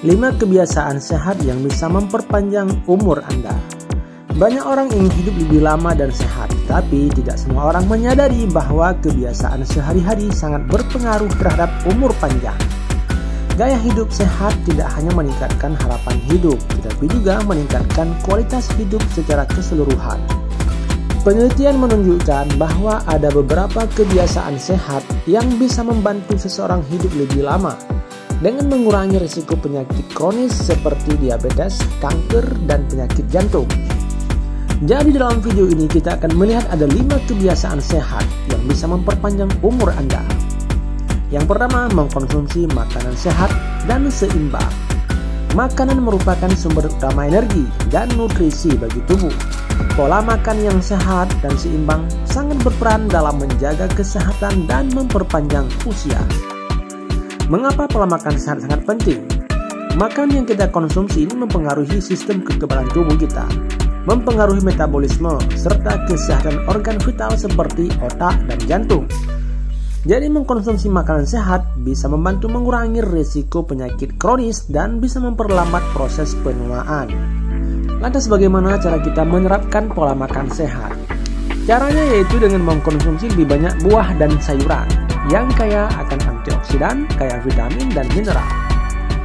5 kebiasaan sehat yang bisa memperpanjang umur Anda. Banyak orang ingin hidup lebih lama dan sehat, tapi tidak semua orang menyadari bahwa kebiasaan sehari-hari sangat berpengaruh terhadap umur panjang. Gaya hidup sehat tidak hanya meningkatkan harapan hidup, tetapi juga meningkatkan kualitas hidup secara keseluruhan. Penelitian menunjukkan bahwa ada beberapa kebiasaan sehat yang bisa membantu seseorang hidup lebih lama dengan mengurangi risiko penyakit kronis seperti diabetes, kanker, dan penyakit jantung. Jadi dalam video ini kita akan melihat ada 5 kebiasaan sehat yang bisa memperpanjang umur Anda. Yang pertama, mengkonsumsi makanan sehat dan seimbang. Makanan merupakan sumber utama energi dan nutrisi bagi tubuh. Pola makan yang sehat dan seimbang sangat berperan dalam menjaga kesehatan dan memperpanjang usia. Mengapa pola makan sehat sangat penting? Makanan yang kita konsumsi ini mempengaruhi sistem kekebalan tubuh kita, mempengaruhi metabolisme, serta kesehatan organ vital seperti otak dan jantung. Jadi mengkonsumsi makanan sehat bisa membantu mengurangi risiko penyakit kronis dan bisa memperlambat proses penuaan. Lantas bagaimana cara kita menerapkan pola makan sehat? Caranya yaitu dengan mengkonsumsi lebih banyak buah dan sayuran yang kaya akan antioksidan, kaya vitamin dan mineral.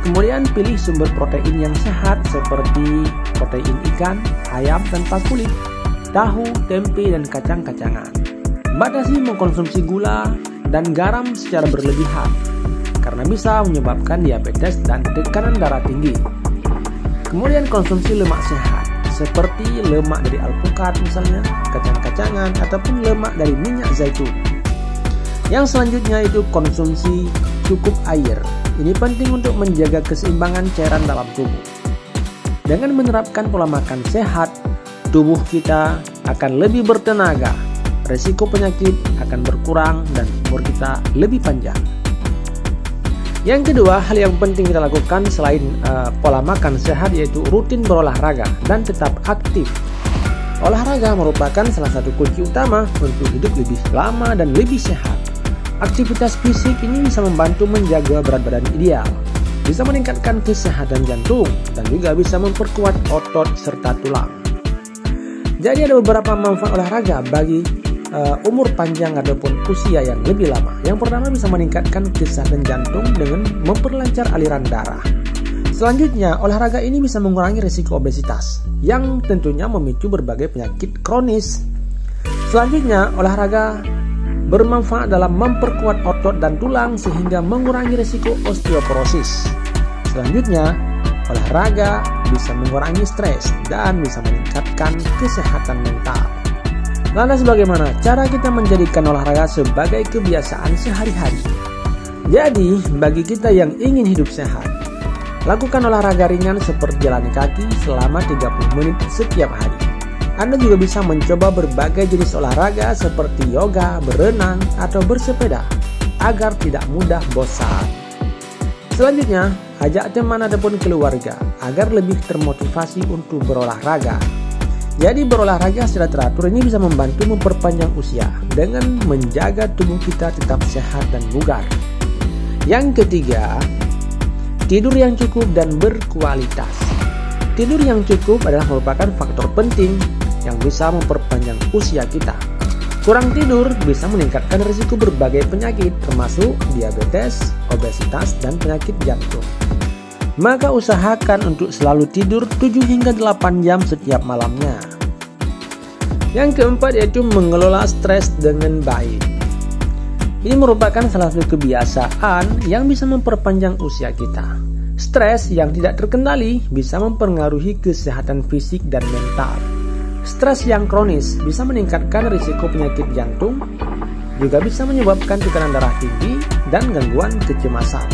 Kemudian pilih sumber protein yang sehat seperti protein ikan, ayam tanpa kulit, tahu, tempe, dan kacang-kacangan. Batasi mengkonsumsi gula dan garam secara berlebihan karena bisa menyebabkan diabetes dan tekanan darah tinggi. Kemudian konsumsi lemak sehat seperti lemak dari alpukat misalnya, kacang-kacangan, ataupun lemak dari minyak zaitun. Yang selanjutnya itu konsumsi cukup air. Ini penting untuk menjaga keseimbangan cairan dalam tubuh. Dengan menerapkan pola makan sehat, tubuh kita akan lebih bertenaga, risiko penyakit akan berkurang, dan umur kita lebih panjang. Yang kedua, hal yang penting kita lakukan selain pola makan sehat yaitu rutin berolahraga dan tetap aktif. Olahraga merupakan salah satu kunci utama untuk hidup lebih lama dan lebih sehat. Aktivitas fisik ini bisa membantu menjaga berat badan ideal, bisa meningkatkan kesehatan jantung, dan juga bisa memperkuat otot serta tulang. Jadi ada beberapa manfaat olahraga bagi umur panjang ataupun usia yang lebih lama. Yang pertama, bisa meningkatkan kesehatan jantung dengan memperlancar aliran darah. Selanjutnya, olahraga ini bisa mengurangi risiko obesitas yang tentunya memicu berbagai penyakit kronis. Selanjutnya, olahraga bermanfaat dalam memperkuat otot dan tulang sehingga mengurangi risiko osteoporosis. Selanjutnya, olahraga bisa mengurangi stres dan bisa meningkatkan kesehatan mental. Lantas bagaimana cara kita menjadikan olahraga sebagai kebiasaan sehari-hari? Jadi, bagi kita yang ingin hidup sehat, lakukan olahraga ringan seperti jalan kaki selama 30 menit setiap hari. Anda juga bisa mencoba berbagai jenis olahraga seperti yoga, berenang, atau bersepeda agar tidak mudah bosan. Selanjutnya, ajak teman ataupun keluarga agar lebih termotivasi untuk berolahraga. Jadi berolahraga secara teratur ini bisa membantu memperpanjang usia dengan menjaga tubuh kita tetap sehat dan bugar. Yang ketiga, tidur yang cukup dan berkualitas. Tidur yang cukup adalah merupakan faktor penting yang bisa memperpanjang usia kita. Kurang tidur bisa meningkatkan risiko berbagai penyakit termasuk diabetes, obesitas, dan penyakit jantung. Maka usahakan untuk selalu tidur 7 hingga 8 jam setiap malamnya. Yang keempat yaitu mengelola stres dengan baik. Ini merupakan salah satu kebiasaan yang bisa memperpanjang usia kita. Stres yang tidak terkendali bisa mempengaruhi kesehatan fisik dan mental. Stres yang kronis bisa meningkatkan risiko penyakit jantung, juga bisa menyebabkan tekanan darah tinggi dan gangguan kecemasan.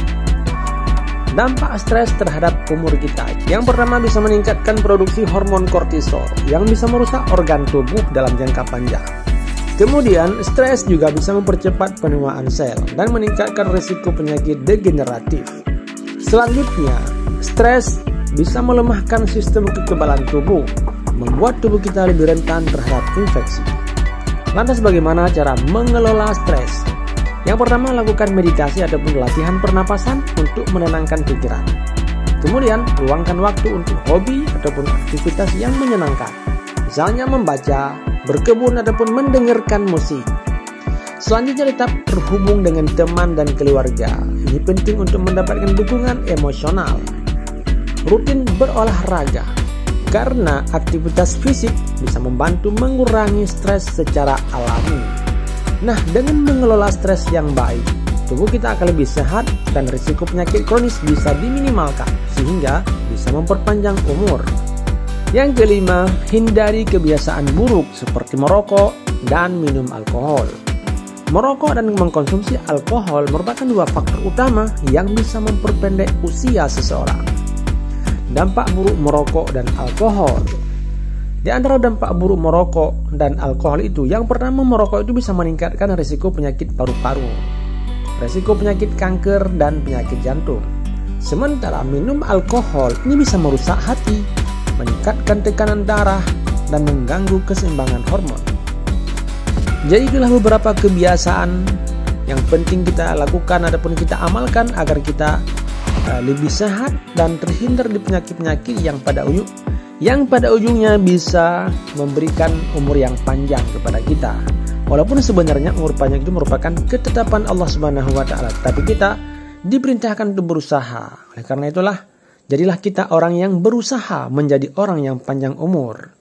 Dampak stres terhadap umur kita. Yang pertama, bisa meningkatkan produksi hormon kortisol yang bisa merusak organ tubuh dalam jangka panjang. Kemudian, stres juga bisa mempercepat penuaan sel dan meningkatkan risiko penyakit degeneratif. Selanjutnya, stres bisa melemahkan sistem kekebalan tubuh, membuat tubuh kita lebih rentan terhadap infeksi. Lantas bagaimana cara mengelola stres? Yang pertama, lakukan meditasi ataupun latihan pernapasan untuk menenangkan pikiran. Kemudian, luangkan waktu untuk hobi ataupun aktivitas yang menyenangkan. Misalnya membaca, berkebun, ataupun mendengarkan musik. Selanjutnya, tetap terhubung dengan teman dan keluarga. Ini penting untuk mendapatkan dukungan emosional. Rutin berolahraga, karena aktivitas fisik bisa membantu mengurangi stres secara alami. Nah, dengan mengelola stres yang baik, tubuh kita akan lebih sehat dan risiko penyakit kronis bisa diminimalkan, sehingga bisa memperpanjang umur. Yang kelima, hindari kebiasaan buruk seperti merokok dan minum alkohol. Merokok dan mengkonsumsi alkohol merupakan dua faktor utama yang bisa memperpendek usia seseorang. Dampak buruk merokok dan alkohol. Di antara dampak buruk merokok dan alkohol itu, yang pertama, merokok itu bisa meningkatkan risiko penyakit paru-paru, risiko penyakit kanker, dan penyakit jantung. Sementara minum alkohol ini bisa merusak hati, meningkatkan tekanan darah, dan mengganggu keseimbangan hormon. Jadi itulah beberapa kebiasaan yang penting kita lakukan ataupun kita amalkan agar kita lebih sehat dan terhindar dari penyakit-penyakit yang pada ujungnya bisa memberikan umur yang panjang kepada kita. Walaupun sebenarnya umur panjang itu merupakan ketetapan Allah Subhanahu wa taala, tapi kita diperintahkan untuk berusaha. Oleh karena itulah, jadilah kita orang yang berusaha menjadi orang yang panjang umur.